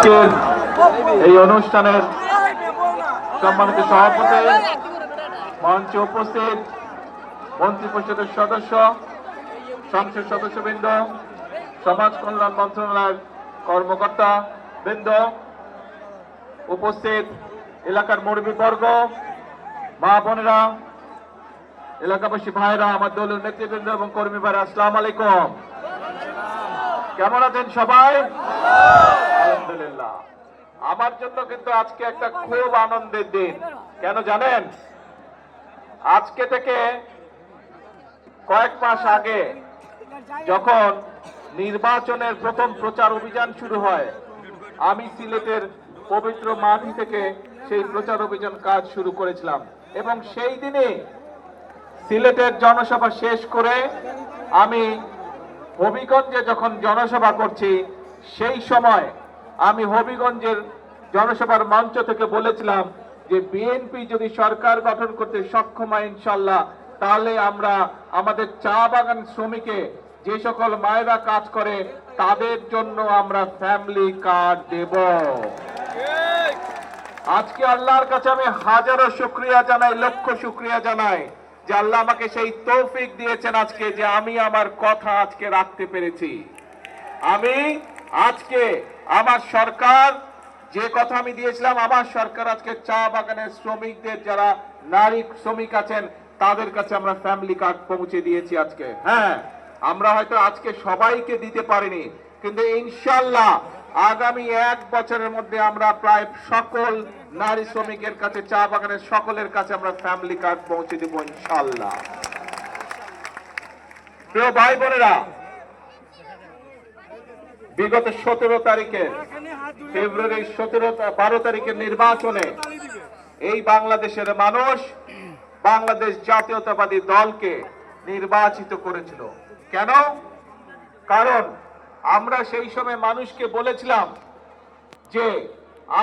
আজকের এই অনুষ্ঠানের সম্মানিত সভাপতি, মঞ্চে উপস্থিত মন্ত্রী পরিষদের সদস্য, সংসদ সদস্যবৃন্দ, সমাজ কল্যাণ মন্ত্রণালয়ের কর্মকর্তা বৃন্দ, উপস্থিত এলাকার মুরব্বীবর্গ, মা বোনেরা, এলাকাবাসী ভাইরা, আমার দলীয় নেতৃবৃন্দ এবং কর্মী ভাইরা, আসসালামু আলাইকুম। কেমন আছেন সবাই? আলহামদুলিল্লাহ। আমার জন্য কিন্তু আজকে একটা খুব আনন্দের দিন। কেন জানেন? আজকে থেকে কয়েক মাস আগে যখন নির্বাচনের প্রথম প্রচার অভিযান শুরু হয়, আমি সিলেটের পবিত্র মাটি থেকে সেই প্রচার অভিযান কাজ শুরু করেছিলাম এবং সেই দিনে সিলেটের জনসভা শেষ করে আমি হবিগঞ্জে যখন জনসভা করছি, সেই সময় আমি হবিগঞ্জের জনসভার মঞ্চ থেকে বলেছিলাম যে বিএনপি যদি সরকার গঠন করতে সক্ষম হয় ইনশাল্লাহ, তাহলে আমরা আমাদের চা বাগান শ্রমিকে যে সকল মায়েরা কাজ করে তাদের জন্য আমরা ফ্যামিলি কার্ড দেব। আজকে আল্লাহর কাছে আমি হাজারো শুকরিয়া জানাই, লক্ষ শুকরিয়া জানাই যে আল্লাহ আমাকে সেই তৌফিক দিয়েছেন আজকে যে আমি আমার কথা আজকে রাখতে পেরেছি। আমি আজকে আমার সরকার যে কথা আমি দিয়েছিলাম, আমার সরকার আজকে চা বাগানের শ্রমিকদের যারা নারী শ্রমিক আছেন তাদের কাছে আমরা ফ্যামিলি কার্ড পৌঁছে দিয়েছি আজকে। হ্যাঁ, আমরা হয়তো আজকে সবাইকে দিতে পারিনি, কিন্তু ইনশাল্লাহ আগামী 1 বছরের মধ্যে আমরা প্রায় সকল নারী শ্রমিকের কাছে, চা বাগানের সকলের কাছে আমরা ফ্যামিলি কার্ড পৌঁছে দেব ইনশাল্লাহ। প্রিয় ভাই বোনেরা, বিগত 17 তারিখে, ফেব্রুয়ারি 12 তারিখের নির্বাচনে এই বাংলাদেশের মানুষ বাংলাদেশ জাতীয়তাবাদী দলকে নির্বাচিত করেছিল। কেন? কারণ আমরা সেই সময় মানুষকে বলেছিলাম যে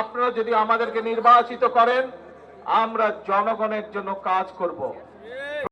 আপনারা যদি আমাদেরকে নির্বাচিত করেন, আমরা জনগণের জন্য কাজ করব।